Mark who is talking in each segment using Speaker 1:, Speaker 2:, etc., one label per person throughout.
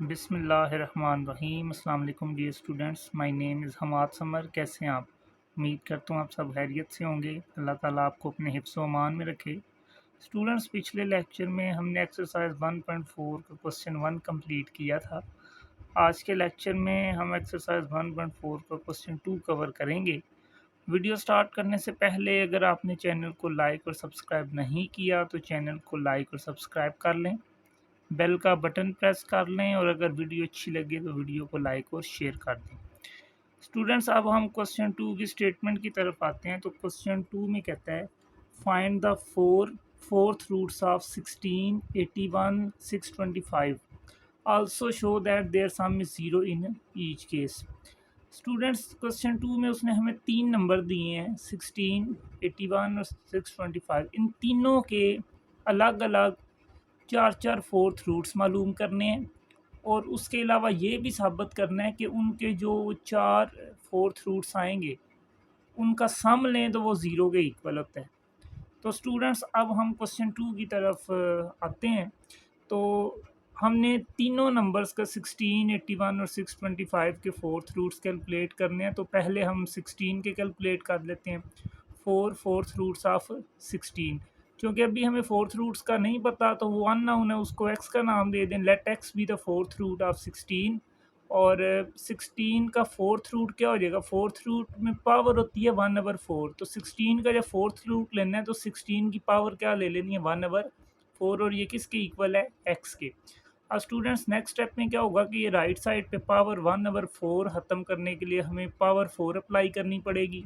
Speaker 1: बिस्मिल्लाहिर्रहमानिर्रहीम। अस्सलाम वालेकुम dear students, my name is Hamad Samar. कैसे हैं आप? उम्मीद करता हूँ आप सब खैरियत से होंगे। अल्लाह ताला आपको अपने हिफ्ज़ व अमान में रखे। स्टूडेंट्स, पिछले लेक्चर में हमने एक्सरसाइज 1.4 का क्वेश्चन 1 कंप्लीट किया था। आज के लेक्चर में हम एक्सरसाइज 1.4 का क्वेश्चन 2 कवर करेंगे। वीडियो स्टार्ट करने से पहले अगर आपने चैनल को लाइक और सब्सक्राइब नहीं किया तो चैनल को लाइक और सब्सक्राइब कर लें, बेल का बटन प्रेस कर लें और अगर वीडियो अच्छी लगे तो वीडियो को लाइक और शेयर कर दें। स्टूडेंट्स, अब हम क्वेश्चन 2 की स्टेटमेंट की तरफ आते हैं। तो क्वेश्चन 2 में कहता है find the fourth roots of 16, 81, 625, also show that their sum is zero in each case. Students, question 2 में उसने हमें तीन नंबर दिए हैं, 16, 81 और 625। इन तीनों के अलग अलग चार चार फोर्थ रूट्स मालूम करने हैं और उसके अलावा ये भी साबित करना है कि उनके जो चार फोर्थ रूट्स आएंगे उनका सम लें तो वो ज़ीरो के इक्वल होता है। तो स्टूडेंट्स, अब हम क्वेश्चन 2 की तरफ आते हैं। तो हमने तीनों नंबर्स का 16, 81 और 625 के फोर्थ रूट्स कैलकुलेट करने हैं। तो पहले हम 16 के कैलकुलेट कर लेते हैं। फोर्थ रूट्स ऑफ 16, क्योंकि अभी हमें फोर्थ रूट्स का नहीं पता तो वो अननोन है, उसको एक्स का नाम दे दें। Let X be the fourth root of 16। और 16 का फोर्थ रूट क्या हो जाएगा? फोर्थ रूट में पावर होती है 1/4। तो 16 का जब फोर्थ रूट लेना है तो 16 की पावर क्या ले लेनी है? 1/4। और ये किसके इक्वल है? एक्स के। अब स्टूडेंट्स, नेक्स्ट स्टेप में क्या होगा कि ये राइट साइड पे पावर 1/4 ख़त्म करने के लिए हमें पावर 4 अप्लाई करनी पड़ेगी।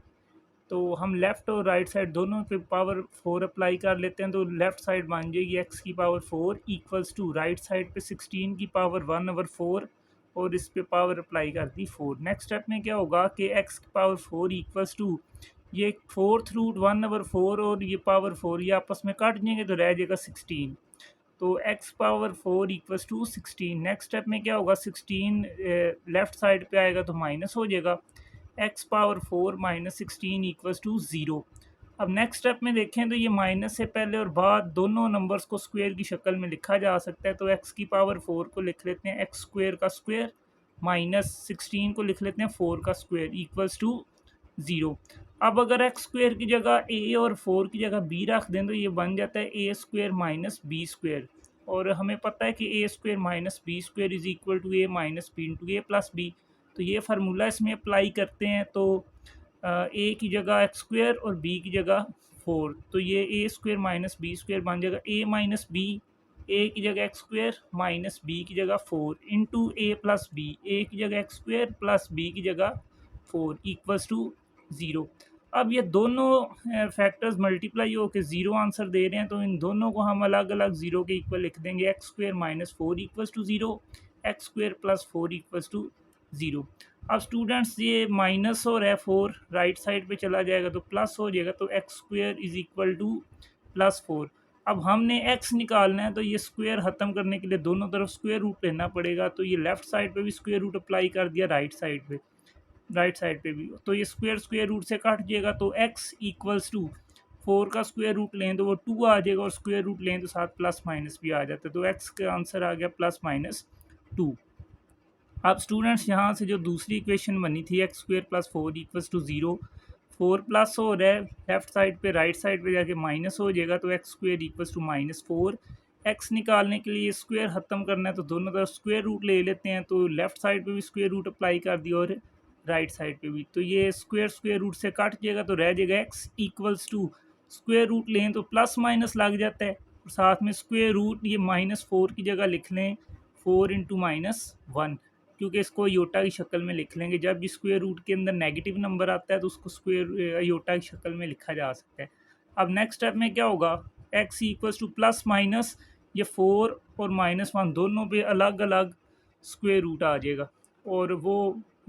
Speaker 1: तो हम लेफ़्ट और राइट साइड दोनों पे पावर 4 अप्लाई कर लेते हैं। तो लेफ़्ट साइड बन जाएगी एक्स की power 4 equals to right side पे 16 की पावर 1/4 और इस पे पावर अप्लाई कर दी 4। नेक्स्ट स्टेप में क्या होगा कि एक्स की पावर 4 इक्वल्स टू ये फोर्थ रूट 1/4 और ये पावर 4 ये आपस में काट जाएंगे तो रह जाएगा 16। तो X power 4 equals to 16। Next step में क्या होगा? 16 लेफ़्ट साइड पे आएगा तो माइनस हो जाएगा। X power 4 minus 16 equals to zero. अब नेक्स्ट स्टेप में देखें तो ये माइनस से पहले और बाद दोनों नंबर्स को स्क्वायर की शक्ल में लिखा जा सकता है। तो एक्स की पावर 4 को लिख लेते हैं एक्स स्क्वायर का स्क्वायर, माइनस 16 को लिख लेते हैं 4 का स्क्वायर इक्वल्स टू ज़ीरो। अब अगर एक्स स्क्वायर की जगह ए और 4 की जगह बी रख दें तो ये बन जाता है a square minus b square. और हमें पता है कि a square minus b square is equal to a minus b into a plus b. तो ये फार्मूला इसमें अप्लाई करते हैं। तो ए की जगह एक्स स्क्वायर और बी की जगह 4, तो ये ए स्क्वायर माइनस बी स्क्वायर बन जाएगा ए माइनस बी, ए की जगह एक्स स्क्वायर माइनस बी की जगह 4 इंटू ए प्लस बी, ए की जगह एक्स स्क्वायर प्लस बी की जगह 4 इक्वल्स टू ज़ीरो। अब ये दोनों फैक्टर्स मल्टीप्लाई होकर ज़ीरो आंसर दे रहे हैं तो इन दोनों को हम अलग अलग ज़ीरो के इक्वल लिख देंगे। X square minus 4 equals to zero, X square plus 4 equals to zero. अब स्टूडेंट्स, ये माइनस और है 4 राइट साइड पे चला जाएगा तो प्लस हो जाएगा। तो X square is equal two plus 4। अब हमने एक्स निकालना है तो ये स्क्वायर ख़त्म करने के लिए दोनों तरफ स्क्वायर रूट लेना पड़ेगा। तो ये लेफ़्ट साइड पे भी स्क्वायर रूट अप्लाई कर दिया, राइट साइड पे भी। तो ये स्क्वायर रूट से कट जाएगा तो एक्स इक्वल्स टू 4 का स्क्वायर रूट लें तो वो 2 आ जाएगा और स्क्वायर रूट लें तो साथ प्लस माइनस भी आ जाता है। तो एक्स का आंसर आ गया प्लस माइनस 2। अब स्टूडेंट्स, यहाँ से जो दूसरी इक्वेशन बनी थी X square plus 4 equals to zero, 4 plus हो रहा है लेफ्ट साइड पे, राइट साइड पे जाके माइनस हो जाएगा। तो X square equals to minus 4। X निकालने के लिए स्क्वायर ख़त्म करना है तो दोनों तरफ स्क्वायर रूट ले लेते हैं। तो लेफ्ट साइड पे भी स्क्वायर रूट अप्लाई कर दिया और राइट साइड पे भी। तो ये स्क्वायर रूट से कट जाएगा तो रह जाएगा X equals to, square root लें तो प्लस माइनस लग जाता है और साथ में स्क्वायर रूट ये -4 की जगह लिख लें 4 इंटू -1, क्योंकि इसको योटा की शक्ल में लिख लेंगे। जब भी स्क्वायर रूट के अंदर नेगेटिव नंबर आता है तो उसको स्क्वायर योटा की शक्ल में लिखा जा सकता है। अब नेक्स्ट स्टेप में क्या होगा? X equals to plus minus ये 4 और -1 दोनों पे अलग अलग स्क्वायर रूट आ जाएगा और वो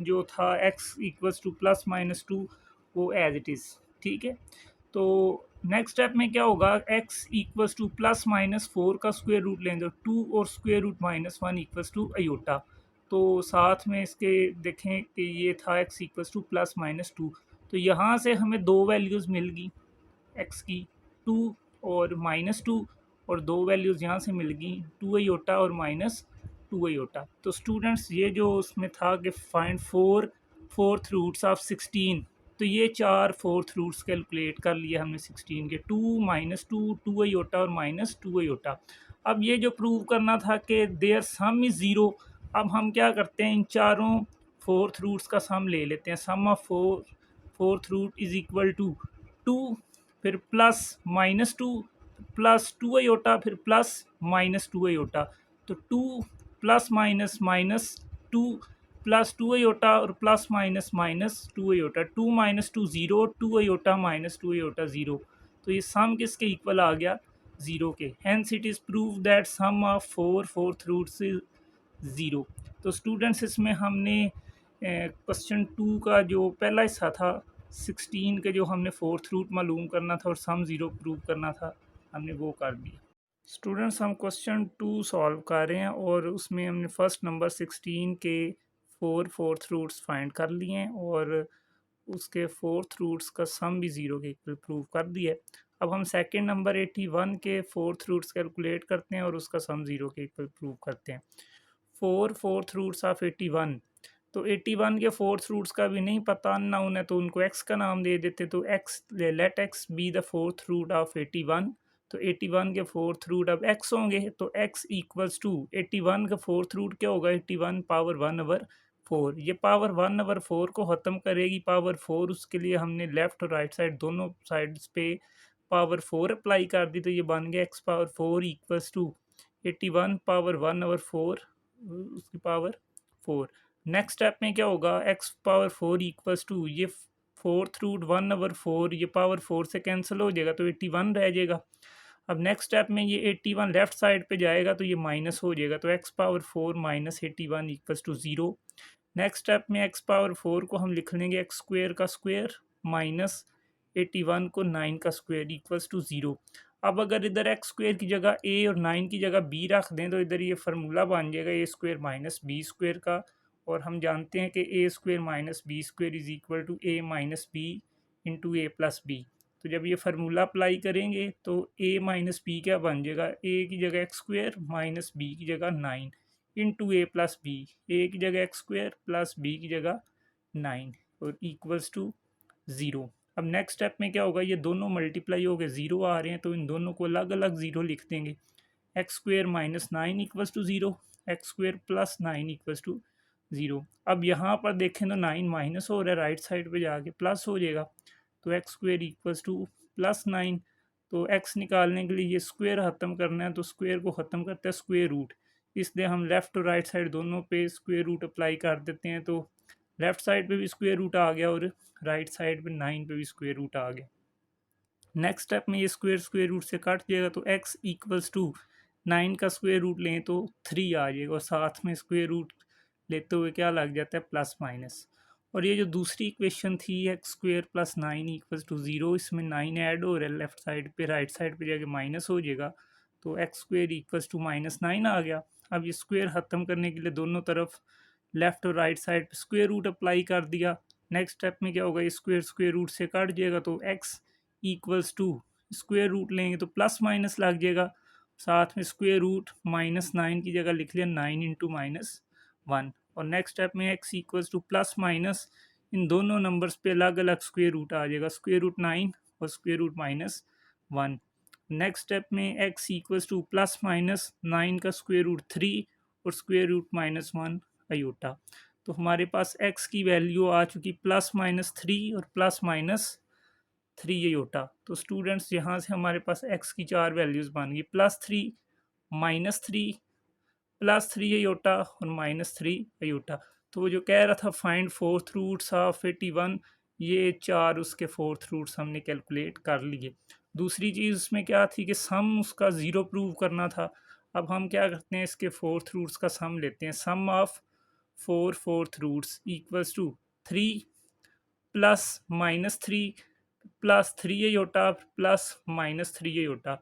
Speaker 1: जो था X equals to plus minus 2 वो एज इट इज़। ठीक है, तो नेक्स्ट स्टेप में क्या होगा? X equals to plus minus 4 का स्क्वायर रूट लेंगे 2 और square root -1 equals to iota. तो साथ में इसके देखें कि ये था X equals to plus minus 2। तो यहाँ से हमें दो वैल्यूज़ मिल गई एक्स की, 2 और -2, और दो वैल्यूज़ यहाँ से मिल गई 2 अयोटा और -2 2 आयोटा। तो स्टूडेंट्स ये जो उसमें था कि फाइंड फोर्थ रूट्स ऑफ 16, तो ये 4 फोर्थ रूट्स कैलकुलेट कर लिए हमने 16 के, 2 माइनस टू आयोटा और माइनस 2 आयोटा। अब ये जो प्रूव करना था कि देयर सम इज़ ज़ीरो, अब हम क्या करते हैं, इन चारों फोर्थ रूट्स का सम ले लेते हैं। Sum of fourth root is equal to 2, फिर प्लस माइनस 2, प्लस 2 आयोटा, फिर प्लस माइनस 2 आयोटा। तो 2 plus minus minus 2 plus 2 iota और plus minus minus 2 iota. 2 minus 2 zero, 2 iota minus 2 iota zero. तो ये सम किसके इक्वल आ गया, zero के। Hence it is prove that sum of four fourth roots is zero. तो students इसमें हमने क्वेश्चन 2 का जो पहला हिस्सा था 16 के, जो हमने फोर्थ रूट मालूम करना था और सम ज़ीरो प्रूव करना था, हमने वो कर दिया। स्टूडेंट्स हम क्वेश्चन 2 सॉल्व कर रहे हैं और उसमें हमने फर्स्ट नंबर 16 के फोर्थ रूट्स फाइंड कर लिए हैं और उसके फोर्थ रूट्स का सम भी ज़ीरो के इक्वल प्रूव कर दिया है। अब हम सेकंड नंबर 81 के फोर्थ रूट्स कैलकुलेट करते हैं और उसका सम ज़ीरो के इक्वल प्रूव करते हैं। फोर्थ रूट्स ऑफ 81, तो 81 के फोर्थ रूट्स का भी नहीं पता ना उन्हें, तो उनको x का नाम दे देते। तो x, let x be the fourth root of 81। तो 81 के फोर्थ रूट अब x होंगे, तो x इक्वल्स टू 81 का फोर्थ रूट क्या होगा, 81 पावर 1/4। ये पावर 1/4 को ख़त्म करेगी पावर 4, उसके लिए हमने लेफ़्ट और राइट साइड दोनों साइड्स पे पावर 4 अप्लाई कर दी। तो ये बन गया x power 4 equals to 81 power 1/4 उसकी पावर 4। नेक्स्ट स्टेप में क्या होगा, x पावर 4 इक्वल्स टू ये फोर्थ रूट 1/4, ये पावर 4 से कैंसिल हो जाएगा तो 81 रह जाएगा। अब नेक्स्ट स्टेप में ये 81 लेफ्ट साइड पे जाएगा तो ये माइनस हो जाएगा, तो x power 4 minus 81 equals to 0। Next step में x पावर 4 को हम लिख लेंगे एक्स स्क्वेयर का स्क्वेयर माइनस 81 को 9 का स्क्वेयर इक्वल्स टू 0। अब अगर इधर एक्स स्क्वेयर की जगह a और 9 की जगह b रख दें तो इधर ये फार्मूला बन जाएगा a square minus b square का, और हम जानते हैं कि a square minus b square is equal to a minus b into a plus b. तो जब ये फार्मूला अप्लाई करेंगे तो a माइनस बी क्या बन जाएगा, a की जगह एक्स स्क्वेयर माइनस बी की जगह 9 इंटू ए प्लस बी, ए की जगह एक्स स्क्वेयर प्लस बी की जगह 9 और इक्वल्स टू 0। अब नेक्स्ट स्टेप में क्या होगा, ये दोनों मल्टीप्लाई हो गए, 0 आ रहे हैं तो इन दोनों को अलग अलग 0 लिख देंगे। X square minus 9 equals to 0, X square plus 9 equals to 0। अब यहाँ पर देखें तो 9 माइनस हो रहा है, राइट साइड पे जाके प्लस हो जाएगा, तो X square equals to plus 9। तो एक्स निकालने के लिए ये स्क्वेयर ख़त्म करना है, तो स्क्वेयर को ख़त्म करता है स्क्वेयर रूट, इसलिए हम लेफ़्ट और राइट साइड दोनों पे स्क्वेयर रूट अप्लाई कर देते हैं। तो लेफ़्ट साइड पे भी स्क्वेयर रूट आ गया और राइट साइड पे 9 पे भी स्क्वेयर रूट आ गया। नेक्स्ट स्टेप में ये स्क्वेयर रूट से कट जाएगा, तो x इक्वल्स टू 9 का स्क्वेयर रूट लें तो 3 आ जाएगा, और साथ में स्क्वेयर रूट लेते हुए क्या लग जाता है, प्लस माइनस। और ये जो दूसरी इक्वेशन थी X square plus 9 equals to 0, इसमें 9 ऐड हो रहा है लेफ्ट साइड पे, राइट साइड पे जाके माइनस हो जाएगा, तो X square equals to minus 9 आ गया। अब ये स्क्वेयर ख़त्म करने के लिए दोनों तरफ लेफ़्ट और राइट साइड पे स्क्वेयर रूट अप्लाई कर दिया। नेक्स्ट स्टेप में क्या होगा, ये स्क्वेयर रूट से कट जाएगा, तो X equals to square root लेंगे तो प्लस माइनस लग जाएगा, साथ में स्क्वेयर रूट माइनस 9 की जगह लिख लिया 9 इंटू माइनस 1। और नेक्स्ट स्टेप में x equals to plus minus, इन दोनों नंबर्स पे अलग अलग स्क्वेयर रूट आ जाएगा, स्क्वेयर रूट 9 और square root minus 1। Next step में x equals to plus minus 9 का स्क्वेयर रूट 3 और स्क्वेयर रूट माइनस 1 आयोटा। तो हमारे पास x की वैल्यू आ चुकी प्लस माइनस 3 और प्लस माइनस 3 आयोटा। तो स्टूडेंट्स यहाँ से हमारे पास x की 4 वैल्यूज़ बन गई, प्लस 3 माइनस 3 प्लस 3 आयोटा और माइनस 3 आयोटा। तो वो जो कह रहा था फाइंड फोर्थ रूट्स ऑफ 81, ये 4 उसके फोर्थ रूट्स हमने कैलकुलेट कर लिए। दूसरी चीज़ उसमें क्या थी कि सम उसका ज़ीरो प्रूव करना था। अब हम क्या करते हैं, इसके फोर्थ रूट्स का सम लेते हैं। Sum of fourth roots equals to 3 plus minus 3 plus 3 iota plus minus 3 iota.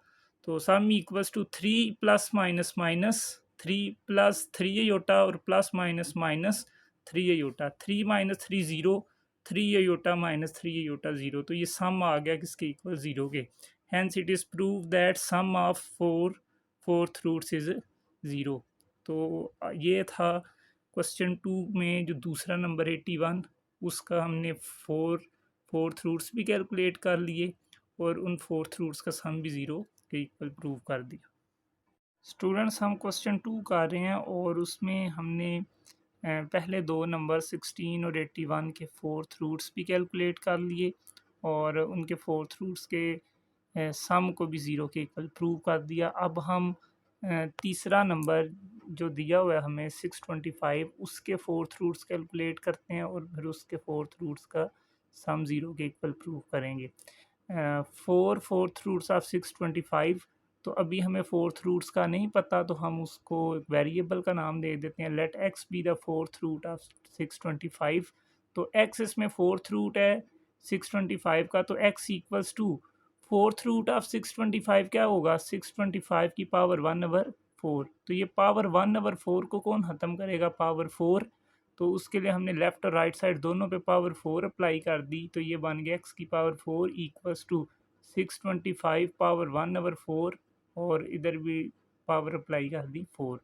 Speaker 1: तो sum equals to 3 plus minus minus 3 plus 3 iota और plus minus minus 3 iota. 3 minus 3 zero, 3 iota minus 3 iota 0। तो ये सम आ गया किसके equal, 0 के। Hence it is prove that sum of fourth roots is 0। तो ये था क्वेश्चन 2 में जो दूसरा नंबर 81, उसका हमने फोर्थ रूट्स भी कैलकुलेट कर लिए और उन फोर्थ रूट्स का सम भी 0 के इक्वल प्रूव कर दिया। स्टूडेंट्स, हम क्वेश्चन 2 कर रहे हैं और उसमें हमने पहले दो नंबर 16 और 81 के फोर्थ रूट्स भी कैलकुलेट कर लिए और उनके फोर्थ रूट्स के सम को भी 0 के इक्वल प्रूव कर दिया। अब हम तीसरा नंबर जो दिया हुआ है हमें 625, उसके फोर्थ रूट्स कैलकुलेट करते हैं और फिर उसके फोर्थ रूट्स का सम 0 के इक्वल प्रूव करेंगे। फोर्थ रूट्स ऑफ 625, तो अभी हमें फोर्थ रूट्स का नहीं पता, तो हम उसको वेरिएबल का नाम दे देते हैं। Let X be the fourth root of 625। तो एक्स इसमें फोर्थ रूट है 625 का, तो X equals to fourth root of 625 क्या होगा, 625 की पावर 1/4। तो ये पावर 1/4 को कौन ख़त्म करेगा, पावर 4। तो उसके लिए हमने लेफ़्ट और राइट साइड दोनों पे पावर 4 अप्लाई कर दी, तो ये बन गया एक्स की पावर 4 इक्वल्स टू 625 पावर 1/4 और इधर भी पावर अप्लाई कर दी 4।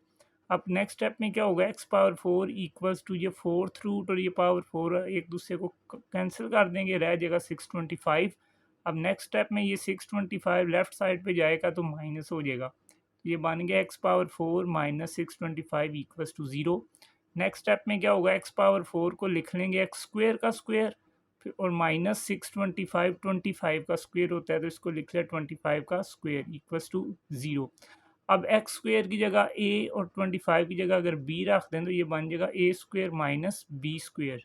Speaker 1: अब नेक्स्ट स्टेप में क्या होगा, एक्स पावर 4 इक्वल्स टू ये फोर्थ रूट और ये पावर 4 एक दूसरे को कैंसिल कर देंगे, रह जाएगा 625। अब नेक्स्ट स्टेप में ये 625 लेफ्ट साइड पे जाएगा तो माइनस हो जाएगा, तो ये बन गया X power 4 minus 625 equals to 0। Next step में क्या होगा, एक्स पावर 4 को लिख लेंगे एक्स स्क्वेयर का स्क्वेयर और माइनस 625 का स्क्वेयर होता है, तो इसको लिख लिया 25 का स्क्वेयर इक्वल्स टू 0। अब एक्स स्क्वेयर की जगह ए और 25 की जगह अगर बी रख दें तो ये बन जाएगा a square minus b square,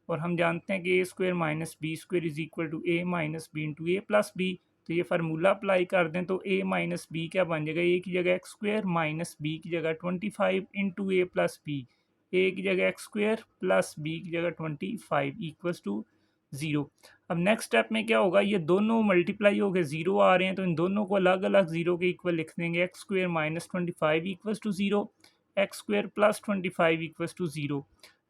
Speaker 1: और हम जानते हैं कि a square minus b square is equal to a minus b into a plus b. तो ये फार्मूला अप्लाई कर दें तो ए माइनस बी क्या बन जाएगा, ए की जगह एक्स स्क्वेयर माइनस बी की जगह 25 इंटू ए प्लस बी, ए की जगह एक्स स्क्वेयर प्लस बी की जगह 25 इक्वल्स टू 0। अब नेक्स्ट स्टेप में क्या होगा, ये दोनों मल्टीप्लाई होकर 0 आ रहे हैं, तो इन दोनों को अलग अलग 0 के इक्वल लिख देंगे। X square minus 25 equals to 0, X square plus 25 equals to 0।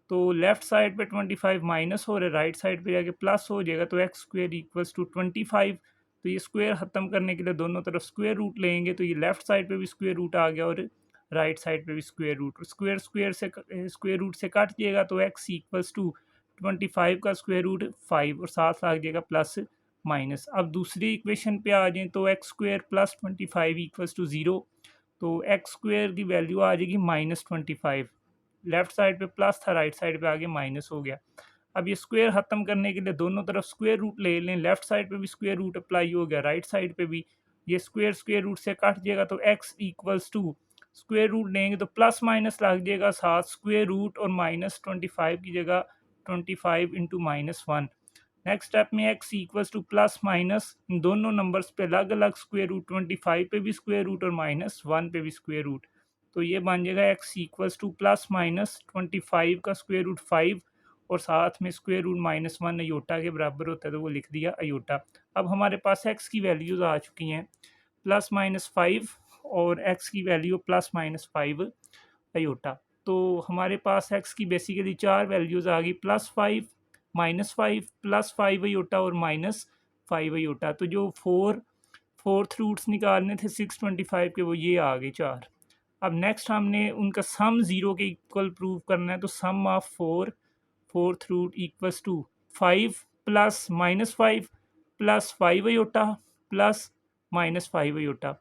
Speaker 1: तो लेफ्ट साइड पे 25 माइनस हो रहा है, राइट साइड पे जाके प्लस हो जाएगा, तो एक्स स्क्वेयर इक्वल्स टू 25। तो ये स्क्वेयर ख़त्म करने के लिए दोनों तरफ स्क्वेयर रूट लेंगे, तो ये लेफ्ट साइड पे भी स्क्वेयर रूट आ गया और राइट साइड पे भी square root, square square root से कट जाएगा, तो एक्स इक्वल्स टू 25 का स्क्वेयर रूट 5 और साथ आ जाएगा प्लस माइनस। अब दूसरी इक्वेशन पे आ जाएं तो X square plus 25 equals to 0, तो एक्स स्क्वेयर की वैल्यू आ जाएगी माइनस 25। लेफ्ट साइड पे प्लस था, राइट साइड पे आगे माइनस हो गया। अब ये स्क्वेयर ख़त्म करने के लिए दोनों तरफ स्क्वेयर रूट ले लें, लेफ्ट साइड पे भी स्क्वेयर रूट अप्लाई हो गया, राइट साइड पे भी ये स्क्वेयर स्क्वेयर रूट से कट जाएगा, तो X equals to square root लेंगे तो प्लस माइनस लग जाएगा, साथ स्क्वेयर रूट और माइनस 25 की जगह 25 इंटू -1। नेक्स्ट स्टेप में x equals to plus minus, इन दोनों नंबर्स पे अलग अलग स्क्वेयर रूट, 25 पे भी स्क्वेयर रूट और -1 पे भी स्क्वेयर रूट, तो ये बन जाएगा X equals to plus minus 25 का स्क्वेयर रूट 5 और साथ में स्क्वेयर रूट -1 अयोटा के बराबर होता है, तो वो लिख दिया अयोटा। अब हमारे पास एक्स की वैल्यूज़ आ चुकी हैं +-5 और एक्स की वैल्यू +-5 अयोटा। तो हमारे पास एक्स की बेसिकली 4 वैल्यूज़ आ गई, +5 -5 +5 अयोटा और -5 अयोटा। तो जो फोर्थ रूट्स निकालने थे 625 के, वो ये आ गए 4। अब नेक्स्ट हमने उनका सम 0 के इक्वल प्रूव करना है, तो sum of fourth root equals to 5 plus -5 plus 5 iota plus -5 iota.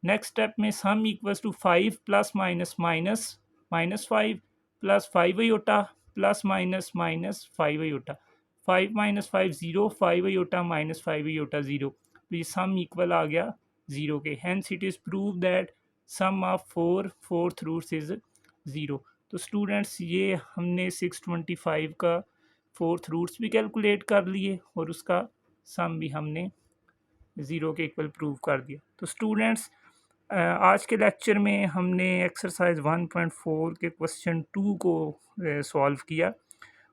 Speaker 1: Next step में sum equals to 5 plus minus minus -5 plus 5 iota plus minus -5 iota. 5 - 5 0, 5 iota -5 iota 0। तो ये सम इक्वल आ गया 0 के। Hence it is prove that sum of fourth roots is 0। तो students, ये हमने 625 का फोर्थ रूट्स भी कैलकुलेट कर लिए और उसका सम भी हमने 0 के इक्वल प्रूव कर दिया। तो स्टूडेंट्स, आज के लेक्चर में हमने एक्सरसाइज 1.4 के क्वेश्चन 2 को सॉल्व किया।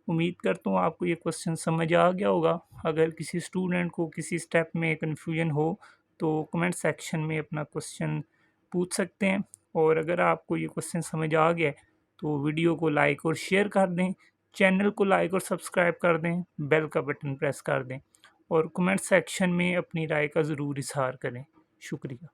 Speaker 1: उम्मीद करता हूँ आपको ये क्वेश्चन समझ आ गया होगा। अगर किसी स्टूडेंट को किसी स्टेप में कन्फ्यूजन हो तो कमेंट सेक्शन में अपना क्वेश्चन पूछ सकते हैं, और अगर आपको ये क्वेश्चन समझ आ गया है तो वीडियो को लाइक और शेयर कर दें, चैनल को लाइक और सब्सक्राइब कर दें, बेल का बटन प्रेस कर दें और कमेंट सेक्शन में अपनी राय का ज़रूर इज़हार करें। शुक्रिया।